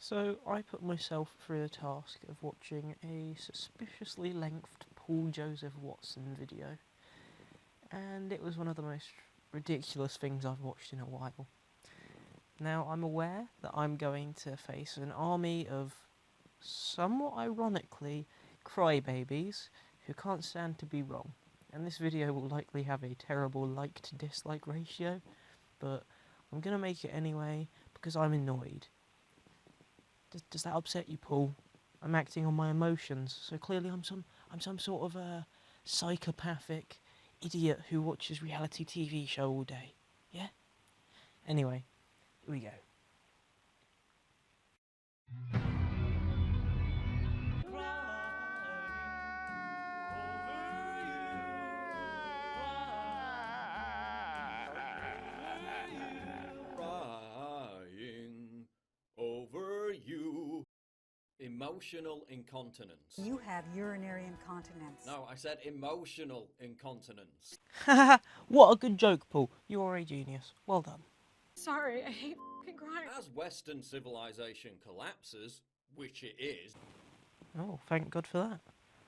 So I put myself through the task of watching a suspiciously lengthed Paul Joseph Watson video, and it was one of the most ridiculous things I've watched in a while. Now, I'm aware that I'm going to face an army of, somewhat ironically, crybabies who can't stand to be wrong, and this video will likely have a terrible like-to-dislike ratio, but I'm going to make it anyway because I'm annoyed. Does that upset you, Paul? I'm acting on my emotions, so clearly I'm some sort of a psychopathic idiot who watches reality TV show all day. Yeah? Anyway, here we go. Crying over you. Emotional incontinence. You have urinary incontinence. No, I said emotional incontinence. Haha, what a good joke, Paul. You are a genius. Well done. Sorry, I hate f***ing crying. As Western civilization collapses, which it is, Oh, thank God for that.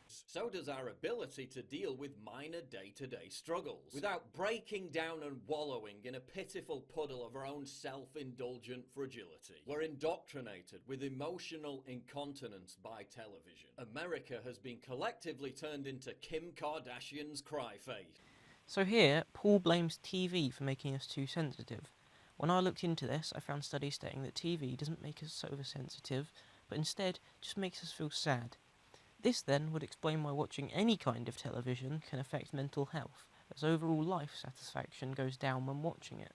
so does our ability to deal with minor day-to-day struggles without breaking down and wallowing in a pitiful puddle of our own self-indulgent fragility. We're indoctrinated with emotional incontinence by television. America has been collectively turned into Kim Kardashian's cry face. So here, Paul blames TV for making us too sensitive. When I looked into this, I found studies stating that TV doesn't make us oversensitive, but instead just makes us feel sad. This then would explain why watching any kind of television can affect mental health, as overall life satisfaction goes down when watching it.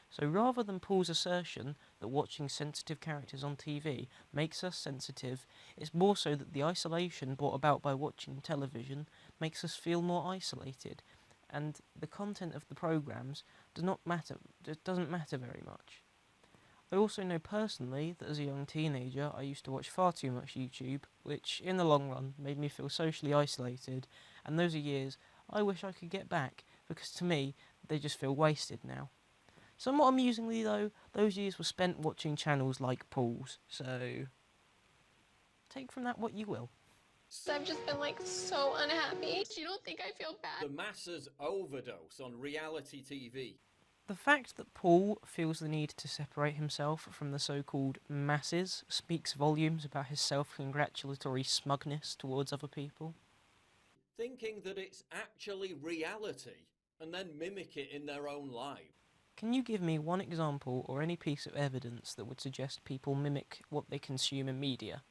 So rather than Paul's assertion that watching sensitive characters on TV makes us sensitive, it's more so that the isolation brought about by watching television makes us feel more isolated, and the content of the programmes doesn't matter very much. I also know personally that as a young teenager I used to watch far too much YouTube, which in the long run made me feel socially isolated, and those are years I wish I could get back, because to me they just feel wasted now. Somewhat amusingly though, those years were spent watching channels like Paul's, so take from that what you will. I've just been like so unhappy. You don't think I feel bad? The masses overdose on reality TV. The fact that Paul feels the need to separate himself from the so-called masses speaks volumes about his self-congratulatory smugness towards other people. Thinking that it's actually reality, and then mimic it in their own lives. Can you give me one example or any piece of evidence that would suggest people mimic what they consume in media?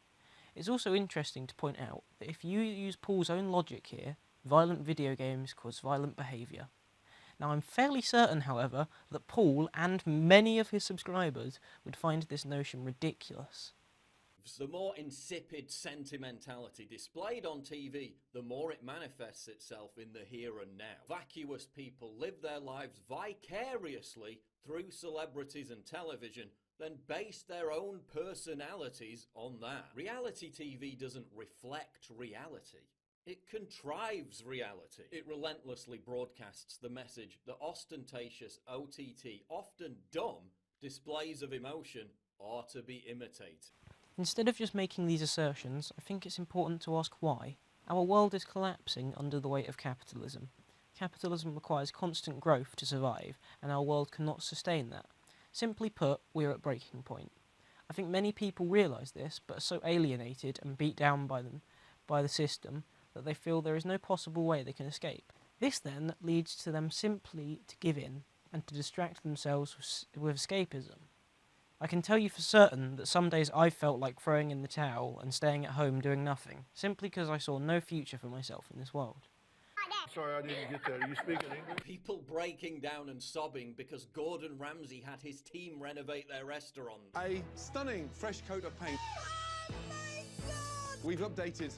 It's also interesting to point out that if you use Paul's own logic here, violent video games cause violent behaviour. Now I'm fairly certain, however, that Paul and many of his subscribers would find this notion ridiculous. The more insipid sentimentality displayed on TV, the more it manifests itself in the here and now. Vacuous people live their lives vicariously through celebrities and television, then base their own personalities on that. Reality TV doesn't reflect reality. It contrives reality. It relentlessly broadcasts the message that ostentatious OTT, often dumb, displays of emotion are to be imitated. Instead of just making these assertions, I think it's important to ask why. Our world is collapsing under the weight of capitalism. Capitalism requires constant growth to survive, and our world cannot sustain that. Simply put, we're at breaking point. I think many people realise this, but are so alienated and beat down by the system that they feel there is no possible way they can escape. This then leads to them simply to give in and to distract themselves with escapism. I can tell you for certain that some days I felt like throwing in the towel and staying at home doing nothing, simply because I saw no future for myself in this world. Sorry, I didn't get that. Are you speaking English? People breaking down and sobbing because Gordon Ramsay had his team renovate their restaurant. A stunning fresh coat of paint. We've updated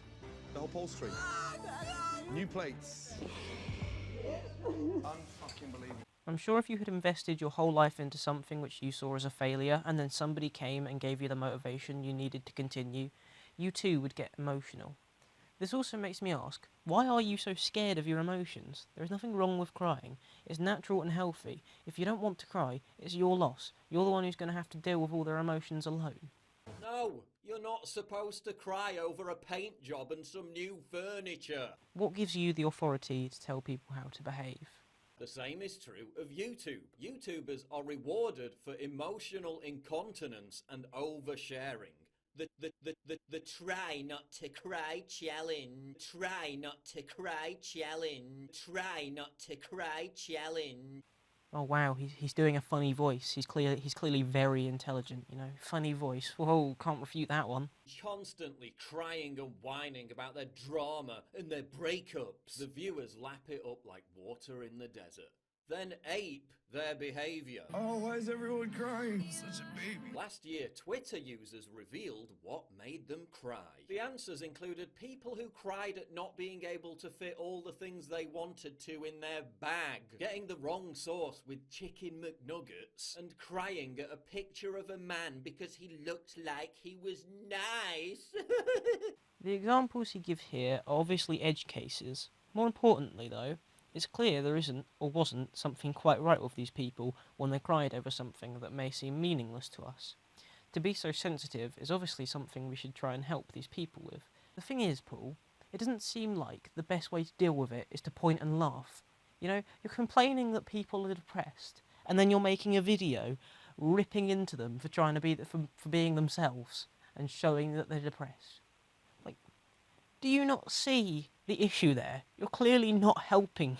the whole upholstery. New plates. Unfucking believable. I'm sure if you had invested your whole life into something which you saw as a failure, and then somebody came and gave you the motivation you needed to continue, you too would get emotional. This also makes me ask, why are you so scared of your emotions? There is nothing wrong with crying. It's natural and healthy. If you don't want to cry, it's your loss. You're the one who's going to have to deal with all their emotions alone. No, you're not supposed to cry over a paint job and some new furniture. What gives you the authority to tell people how to behave? The same is true of YouTube. YouTubers are rewarded for emotional incontinence and oversharing. The try not to cry challenge. Try not to cry challenge. Try not to cry challenge. Oh wow, he's doing a funny voice. He's clearly very intelligent, you know. Funny voice. Whoa, can't refute that one. Constantly crying and whining about their drama and their breakups. The viewers lap it up like water in the desert, then ape their behaviour. Oh, why is everyone crying? Such a baby. Last year, Twitter users revealed what made them cry. The answers included people who cried at not being able to fit all the things they wanted to in their bag, getting the wrong sauce with chicken McNuggets, and crying at a picture of a man because he looked like he was nice. The examples he gives here are obviously edge cases. More importantly though, it's clear there isn't, or wasn't, something quite right with these people when they cried over something that may seem meaningless to us. To be so sensitive is obviously something we should try and help these people with. The thing is, Paul, it doesn't seem like the best way to deal with it is to point and laugh. You know, you're complaining that people are depressed, and then you're making a video ripping into them for trying to be for being themselves and showing that they're depressed. Like, do you not see the issue there? You're clearly not helping.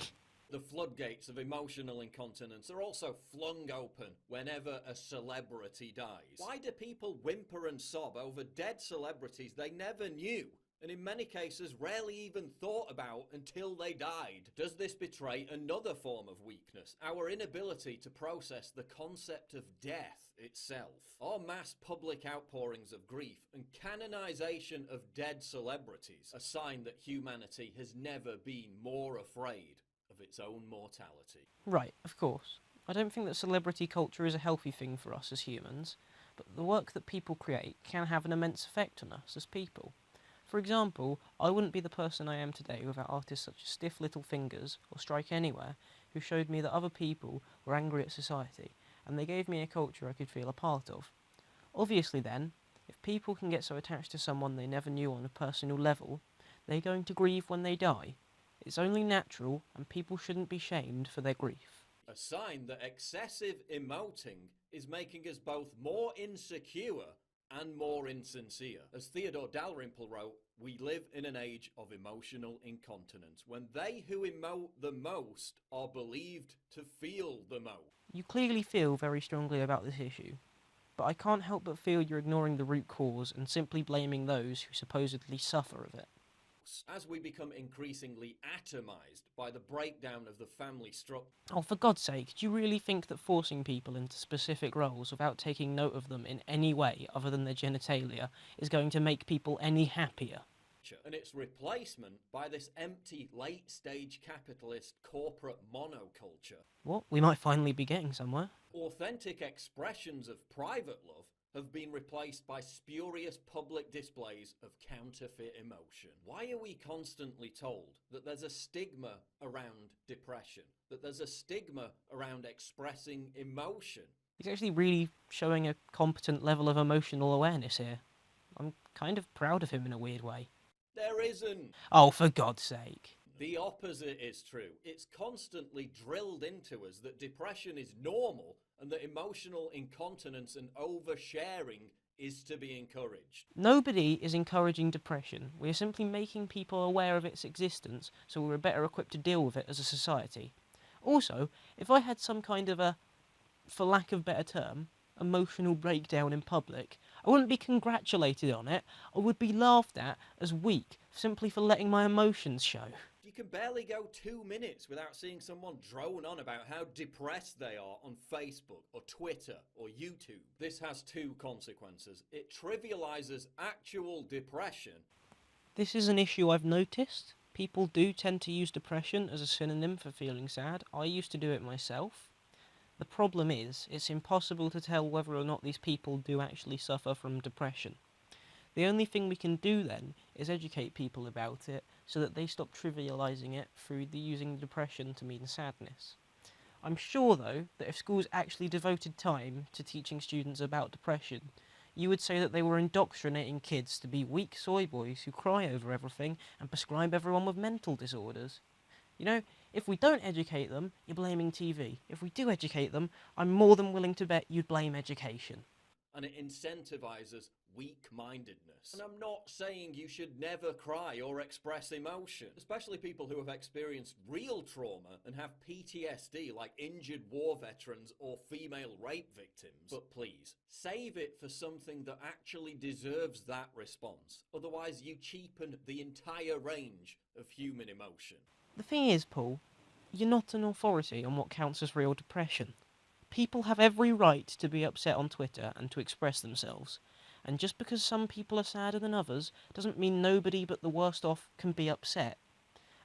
The floodgates of emotional incontinence are also flung open whenever a celebrity dies. Why do people whimper and sob over dead celebrities they never knew, and in many cases rarely even thought about until they died? Does this betray another form of weakness, our inability to process the concept of death itself? Are mass public outpourings of grief and canonization of dead celebrities a sign that humanity has never been more afraid of its own mortality? Right, of course. I don't think that celebrity culture is a healthy thing for us as humans, but the work that people create can have an immense effect on us as people. For example, I wouldn't be the person I am today without artists such as Stiff Little Fingers or Strike Anywhere, who showed me that other people were angry at society, and they gave me a culture I could feel a part of. Obviously then, if people can get so attached to someone they never knew on a personal level, they're going to grieve when they die. It's only natural, and people shouldn't be shamed for their grief. A sign that excessive emoting is making us both more insecure and more insincere. As Theodore Dalrymple wrote, we live in an age of emotional incontinence, when they who emote the most are believed to feel the most. You clearly feel very strongly about this issue, but I can't help but feel you're ignoring the root cause and simply blaming those who supposedly suffer of it. As we become increasingly atomized by the breakdown of the family structure. Oh, for God's sake, do you really think that forcing people into specific roles without taking note of them in any way other than their genitalia is going to make people any happier? And its replacement by this empty late-stage capitalist corporate monoculture. What? We might finally be getting somewhere. Authentic expressions of private love have been replaced by spurious public displays of counterfeit emotion. Why are we constantly told that there's a stigma around depression, that there's a stigma around expressing emotion? He's actually really showing a competent level of emotional awareness here. I'm kind of proud of him in a weird way. There isn't. Oh, for God's sake. The opposite is true. It's constantly drilled into us that depression is normal and that emotional incontinence and oversharing is to be encouraged. Nobody is encouraging depression. We are simply making people aware of its existence so we're better equipped to deal with it as a society. Also, if I had some kind of a, for lack of a better term, emotional breakdown in public, I wouldn't be congratulated on it. I would be laughed at as weak simply for letting my emotions show. You can barely go 2 minutes without seeing someone drone on about how depressed they are on Facebook or Twitter or YouTube. This has two consequences. It trivializes actual depression. This is an issue I've noticed. People do tend to use depression as a synonym for feeling sad. I used to do it myself. The problem is, it's impossible to tell whether or not these people do actually suffer from depression. The only thing we can do then is educate people about it so that they stop trivialising it through using depression to mean sadness. I'm sure though that if schools actually devoted time to teaching students about depression, you would say that they were indoctrinating kids to be weak soy boys who cry over everything and prescribe everyone with mental disorders. You know, if we don't educate them, you're blaming TV. If we do educate them, I'm more than willing to bet you'd blame education. And it incentivizes weak-mindedness. And I'm not saying you should never cry or express emotion, especially people who have experienced real trauma and have PTSD like injured war veterans or female rape victims. But please, save it for something that actually deserves that response. Otherwise, you cheapen the entire range of human emotion. The thing is, Paul, you're not an authority on what counts as real depression. People have every right to be upset on Twitter and to express themselves. And just because some people are sadder than others doesn't mean nobody but the worst off can be upset.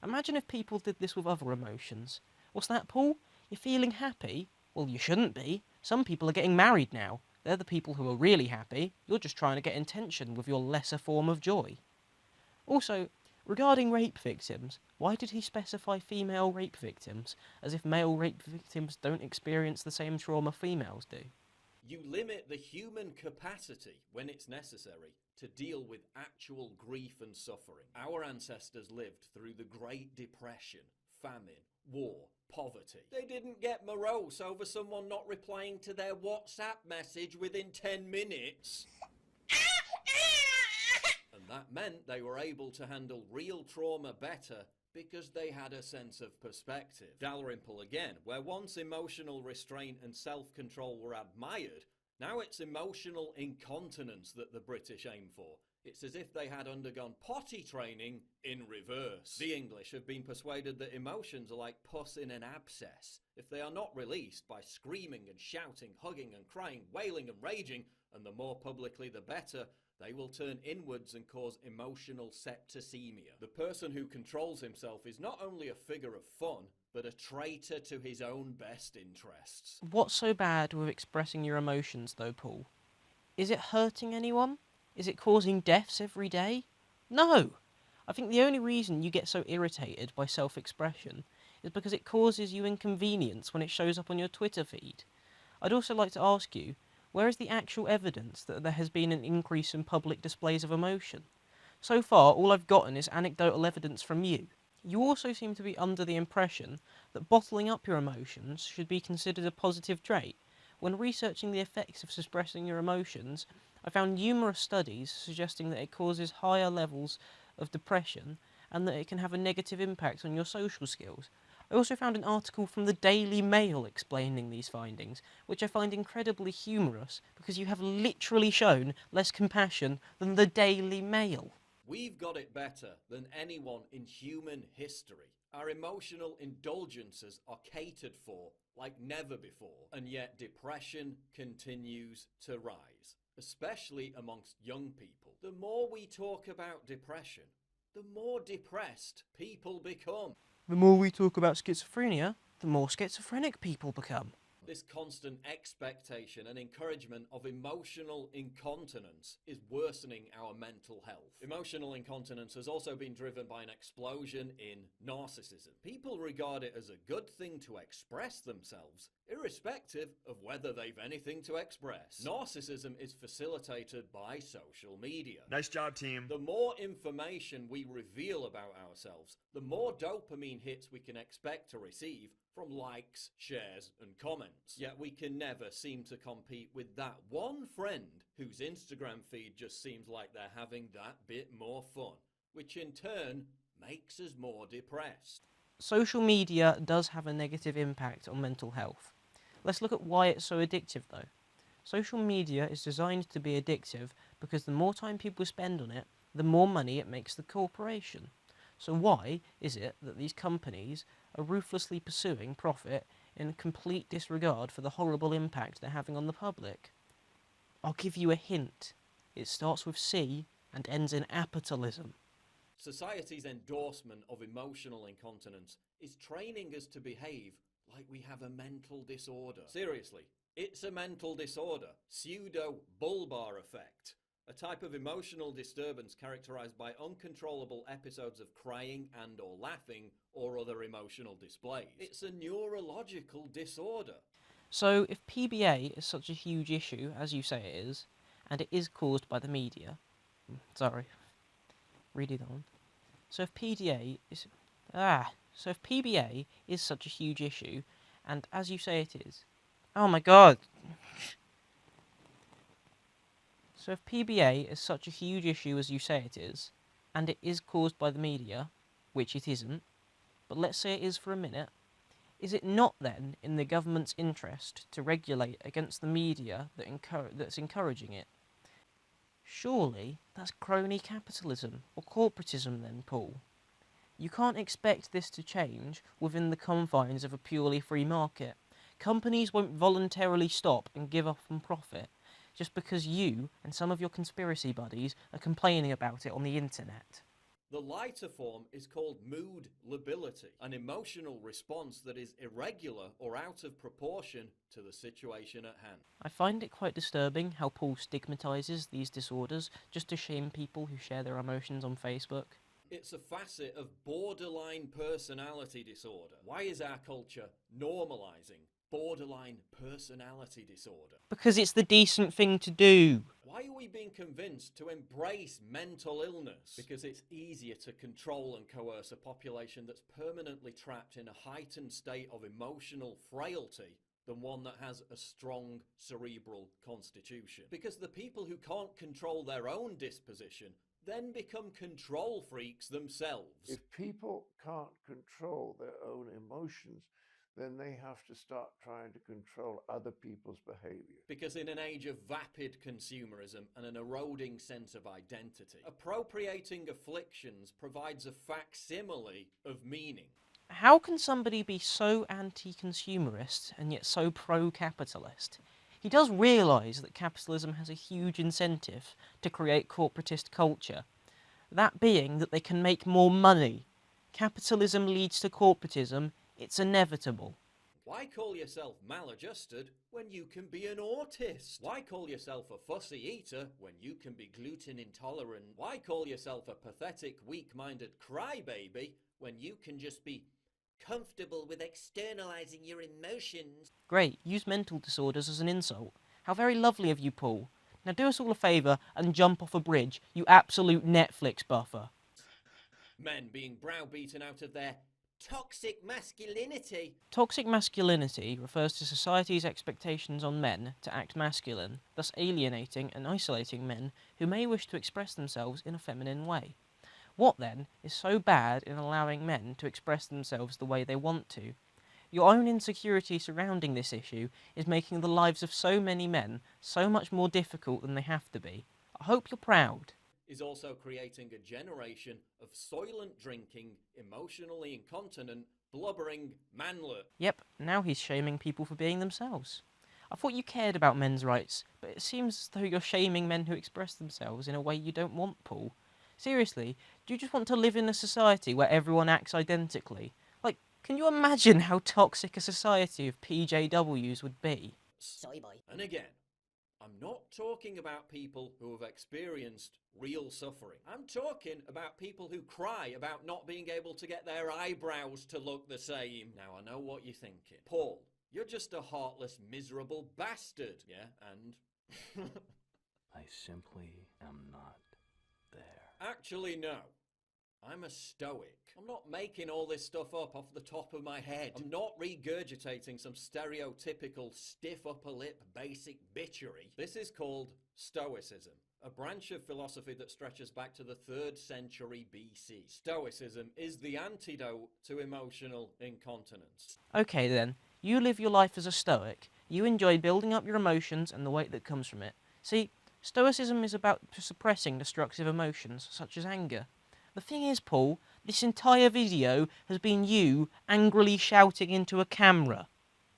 Imagine if people did this with other emotions. What's that, Paul? You're feeling happy? Well, you shouldn't be. Some people are getting married now. They're the people who are really happy. You're just trying to get in tension with your lesser form of joy. Also, regarding rape victims, why did he specify female rape victims, as if male rape victims don't experience the same trauma females do? You limit the human capacity, when it's necessary, to deal with actual grief and suffering. Our ancestors lived through the Great Depression, famine, war, poverty. They didn't get morose over someone not replying to their WhatsApp message within 10 minutes. And that meant they were able to handle real trauma better because they had a sense of perspective. Dalrymple again, where once emotional restraint and self-control were admired, now it's emotional incontinence that the British aim for. It's as if they had undergone potty training in reverse. The English have been persuaded that emotions are like pus in an abscess. If they are not released by screaming and shouting, hugging and crying, wailing and raging, and the more publicly the better, they will turn inwards and cause emotional septicemia. The person who controls himself is not only a figure of fun, but a traitor to his own best interests. What's so bad with expressing your emotions, though, Paul? Is it hurting anyone? Is it causing deaths every day? No! I think the only reason you get so irritated by self-expression is because it causes you inconvenience when it shows up on your Twitter feed. I'd also like to ask you, where is the actual evidence that there has been an increase in public displays of emotion? So far, all I've gotten is anecdotal evidence from you. You also seem to be under the impression that bottling up your emotions should be considered a positive trait. When researching the effects of suppressing your emotions, I found numerous studies suggesting that it causes higher levels of depression and that it can have a negative impact on your social skills. I also found an article from the Daily Mail explaining these findings, which I find incredibly humorous because you have literally shown less compassion than the Daily Mail. We've got it better than anyone in human history. Our emotional indulgences are catered for like never before, and yet depression continues to rise, especially amongst young people. The more we talk about depression, the more depressed people become. The more we talk about schizophrenia, the more schizophrenic people become. This constant expectation and encouragement of emotional incontinence is worsening our mental health. Emotional incontinence has also been driven by an explosion in narcissism. People regard it as a good thing to express themselves, irrespective of whether they've anything to express. Narcissism is facilitated by social media. Nice job, team. The more information we reveal about ourselves, the more dopamine hits we can expect to receive from likes, shares, and comments. Yet we can never seem to compete with that one friend whose Instagram feed just seems like they're having that bit more fun, which in turn makes us more depressed. Social media does have a negative impact on mental health. Let's look at why it's so addictive, though. Social media is designed to be addictive because the more time people spend on it, the more money it makes the corporation. So why is it that these companies are ruthlessly pursuing profit in complete disregard for the horrible impact they're having on the public? I'll give you a hint. It starts with C and ends in apitalism. Society's endorsement of emotional incontinence is training us to behave like we have a mental disorder. Seriously, it's a mental disorder. Pseudo-bulbar effect. A type of emotional disturbance characterized by uncontrollable episodes of crying and or laughing or other emotional displays. It's a neurological disorder. So if PBA is such a huge issue, as you say it is, and it is caused by the media. Sorry, read it on. So if PDA is... So if PBA is such a huge issue, and as you say it is... Oh my god! So if PBA is such a huge issue as you say it is, and it is caused by the media, which it isn't, but let's say it is for a minute, is it not then in the government's interest to regulate against the media that's encouraging it? Surely that's crony capitalism or corporatism then, Paul. You can't expect this to change within the confines of a purely free market. Companies won't voluntarily stop and give up on profit just because you and some of your conspiracy buddies are complaining about it on the internet. The lighter form is called mood lability, an emotional response that is irregular or out of proportion to the situation at hand. I find it quite disturbing how Paul stigmatises these disorders just to shame people who share their emotions on Facebook. It's a facet of borderline personality disorder. Why is our culture normalizing borderline personality disorder? Because it's the decent thing to do. Why are we being convinced to embrace mental illness? Because it's easier to control and coerce a population that's permanently trapped in a heightened state of emotional frailty than one that has a strong cerebral constitution. Because the people who can't control their own disposition then become control freaks themselves. If people can't control their own emotions, then they have to start trying to control other people's behavior. Because in an age of vapid consumerism and an eroding sense of identity, appropriating afflictions provides a facsimile of meaning. How can somebody be so anti-consumerist and yet so pro-capitalist? He does realise that capitalism has a huge incentive to create corporatist culture, that being that they can make more money. Capitalism leads to corporatism, it's inevitable. Why call yourself maladjusted when you can be an autist? Why call yourself a fussy eater when you can be gluten intolerant? Why call yourself a pathetic, weak-minded crybaby when you can just be comfortable with externalizing your emotions? Great, use mental disorders as an insult. How very lovely of you, Paul. Now do us all a favour and jump off a bridge, you absolute Netflix buffer. Men being browbeaten out of their toxic masculinity. Toxic masculinity refers to society's expectations on men to act masculine, thus alienating and isolating men who may wish to express themselves in a feminine way. What, then, is so bad in allowing men to express themselves the way they want to? Your own insecurity surrounding this issue is making the lives of so many men so much more difficult than they have to be. I hope you're proud. Is also creating a generation of soylent drinking, emotionally incontinent, blubbering manlet. Yep, now he's shaming people for being themselves. I thought you cared about men's rights, but it seems as though you're shaming men who express themselves in a way you don't want, Paul. Seriously, do you just want to live in a society where everyone acts identically? Like, can you imagine how toxic a society of PJWs would be? Soy boy. And again, I'm not talking about people who have experienced real suffering. I'm talking about people who cry about not being able to get their eyebrows to look the same. Now, I know what you're thinking. Paul, you're just a heartless, miserable bastard. Yeah, and... I simply am not there. Actually, no. I'm a stoic. I'm not making all this stuff up off the top of my head. I'm not regurgitating some stereotypical stiff upper lip basic bitchery. This is called Stoicism, a branch of philosophy that stretches back to the 3rd century BC. Stoicism is the antidote to emotional incontinence. Okay then, you live your life as a stoic. You enjoy building up your emotions and the weight that comes from it. See, Stoicism is about suppressing destructive emotions, such as anger. The thing is, Paul, this entire video has been you angrily shouting into a camera.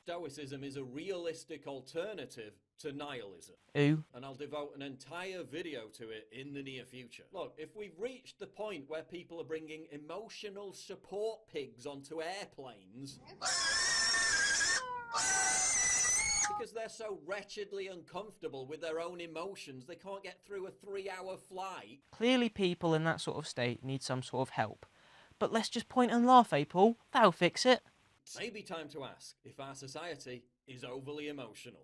Stoicism is a realistic alternative to nihilism. Ooh. And I'll devote an entire video to it in the near future. Look, if we've reached the point where people are bringing emotional support pigs onto airplanes... because they're so wretchedly uncomfortable with their own emotions they can't get through a 3-hour flight. Clearly people in that sort of state need some sort of help. But let's just point and laugh, eh, Paul? That'll fix it. Maybe time to ask if our society is overly emotional.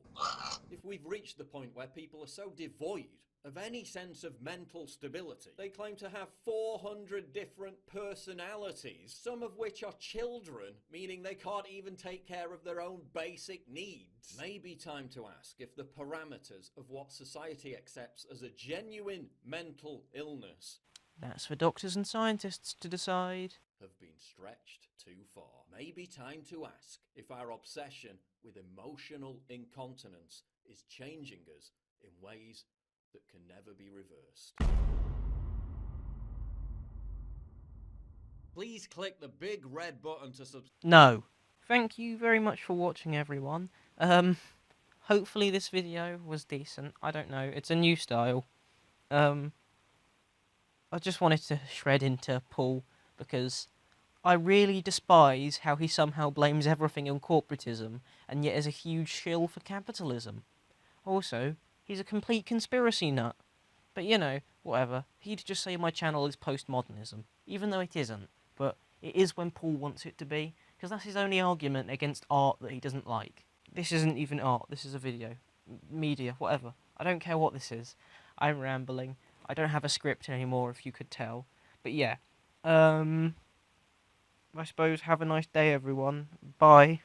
If we've reached the point where people are so devoid of any sense of mental stability, they claim to have 400 different personalities, some of which are children, meaning they can't even take care of their own basic needs. Maybe time to ask if the parameters of what society accepts as a genuine mental illness That's for doctors and scientists to decide. have been stretched too far. Maybe time to ask if our obsession with emotional incontinence is changing us in ways that can never be reversed. Please click the big red button to subscribe. No. Thank you very much for watching, everyone. Hopefully this video was decent. I don't know. It's a new style. I just wanted to shred into Paul because I really despise how he somehow blames everything on corporatism and yet is a huge shill for capitalism. Also, he's a complete conspiracy nut. But you know, whatever. He'd just say my channel is postmodernism, even though it isn't. But it is when Paul wants it to be, because that's his only argument against art that he doesn't like. This isn't even art, this is a video. Media, whatever. I don't care what this is. I'm rambling. I don't have a script anymore, if you could tell. But yeah. I suppose have a nice day, everyone. Bye.